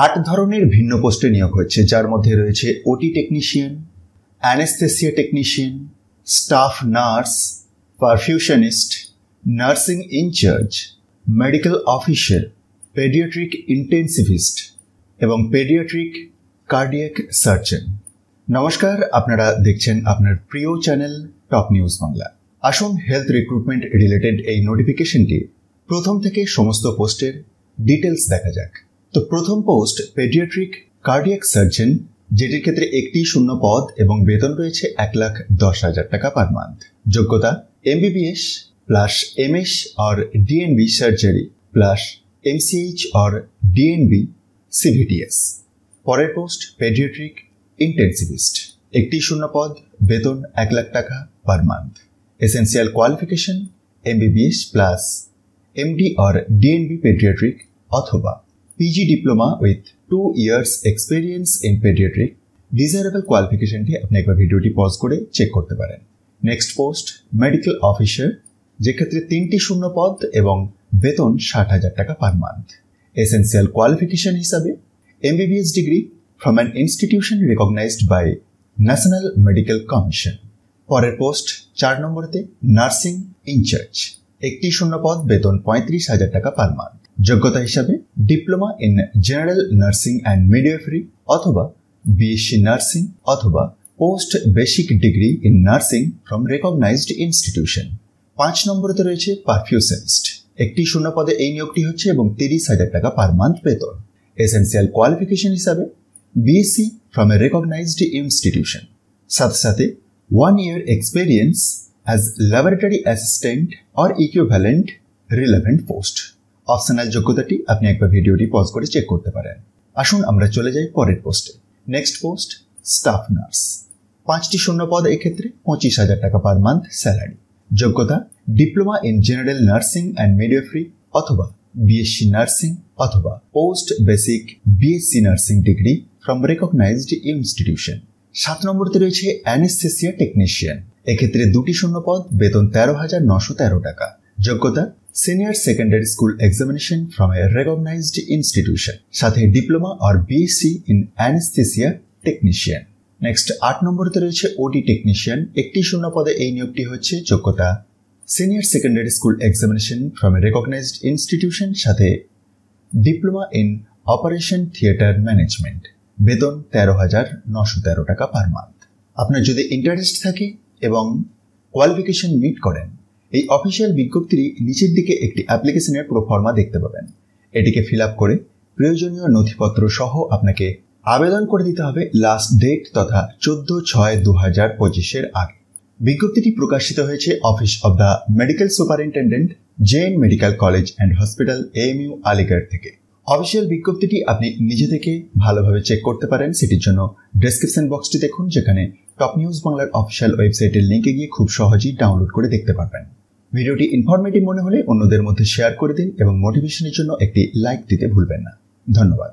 8 ধরনের ভিন্ন পোস্টে নিয়োগ হচ্ছে, যার মধ্যে রয়েছে OT technician, anaesthesia technician, staff nurse, perfusionist, nursing incharge, medical officer, paediatric intensivist এবং পেডিয়াট্রিক কার্ডিয়াক সার্জন। নমস্কার, আপনারা দেখছেন আপনার প্রিয় চ্যানেল টপ নিউজ বাংলা। আসুন হেলথ রিক্রুটমেন্ট রিলেটেড এই নোটিফিকেশনটি প্রথম থেকে সমস্ত পোস্টের ডিটেলস দেখা যাক। তো প্রথম পোস্ট পেডিয়াট্রিক কার্ডিয়াক সার্জন, যেটির ক্ষেত্রে একটি শূন্য পদ এবং বেতন রয়েছে 1,10,000 টাকা পার মান্থ। যোগ্যতা MBBS প্লাস MS और DNB সার্জারি প্লাস MCH और DNB CVTS। পরের পোস্ট পেডিয়াট্রিক ইন্টেন্সিভিস্ট, একটি শূন্য পদ, বেতন 1,00,000 টাকা per month. Essential qualification MBBS plus MD और DNB পেডিয়াট্রিক অথবা PG diploma with 2 years experience in paediatric. Desirable কোয়ালিফিকেশনটি আপনি একবার ভিডিওটি পজ করে চেক করতে পারেন। নেক্সট পোস্ট মেডিকেল অফিসার, যেক্ষেত্রে 3টি শূন্য পদ এবং বেতন 60,000 টাকা পার মান্থ। এসেন্সিয়াল কোয়ালিফিকেশন হিসাবে MBBS degree from an institution recognized by national medical commission. পরের পোস্ট 4 নম্বরেতে নার্সিং ইনচার্জ, একটি শূন্য পদ, বেতন 35,000 টাকা পার মান্থ। যোগ্যতা হিসাবে diploma in general nursing and midwifery অথবা BSc নার্সিং অথবা post basic degree in nursing from recognised institution. 5 নম্বরেতে রয়েছে পারফিউশনিস্ট, একটি শূন্য পদে এই নিয়োগটি হচ্ছে এবং 30,000 টাকা পার মান্থ বেতন। এসেন্সিয়াল কোয়ালিফিকেশন হিসাবে BSc from a recognised institution, সাথে সাথে 1 year experience as laboratory assistant or equivalent relevant post. Optional যোগ্যতাটি আপনি একবার ভিডিওটি পজ করে চেক করতে পারেন। আসুন আমরা চলে যাই পরের পোস্টে। নেক্সট পোস্ট স্টাফ নার্স, 5টি শূন্য পদ, এক্ষেত্রে 25,000 টাকা পার মান্থ স্যালারি। যোগ্যতা diploma in general nursing and midwifery অথবা BSc নার্সিং অথবা post basic BSc nursing degree from recognised institution. 7 নম্বরতে রয়েছে অ্যানেস্থেসিয়া টেকনিশিয়ান, এক্ষেত্রে 2টি শূন্য পদ, বেতন 13,913 টাকা। যোগ্যতা senior secondary school examination from a recognised institution, সাথে ডিপ্লোমা আর BSc in anaesthesia technician. Next 8 নম্বরতে রয়েছে ওটি টেকনিশিয়ান, একটি শূন্য পদে এই নিয়োগটি হচ্ছে। যোগ্যতা senior secondary school examination from a recognised institution, সাথে diploma in operation theatre management. বেতন 13,913 টাকা পার মান্থ। আপনার যদি ইন্টারেস্ট থাকে এবং কোয়ালিফিকেশন মিট করেন, এই অফিসিয়াল বিজ্ঞপ্তির নিচের দিকে একটি অ্যাপ্লিকেশনের প্রোফর্মা দেখতে পাবেন। এটিকে ফিল আপ করে প্রয়োজনীয় নথিপত্র সহ আপনাকে আবেদন করে দিতে হবে লাস্ট ডেট তথা 14/6/2025 আগে। বিজ্ঞপ্তিটি প্রকাশিত হয়েছে office of the medical superintendent, JN medical college and hospital, AMU Aligarh থেকে। অফিসিয়াল বিজ্ঞপ্তিটি আপনি নিজে থেকে ভালোভাবে চেক করতে পারেন। সেটির জন্য ডেসক্রিপশন বক্সটি দেখুন, যেখানে টপ নিউজ বাংলার অফিসিয়াল ওয়েবসাইটের লিঙ্কে গিয়ে খুব সহজেই ডাউনলোড করে দেখতে পারবেন। ভিডিওটি ইনফরমেটিভ মনে হলে অন্যদের মধ্যে শেয়ার করে দিন এবং মোটিভেশনের জন্য একটি লাইক দিতে ভুলবেন না। ধন্যবাদ।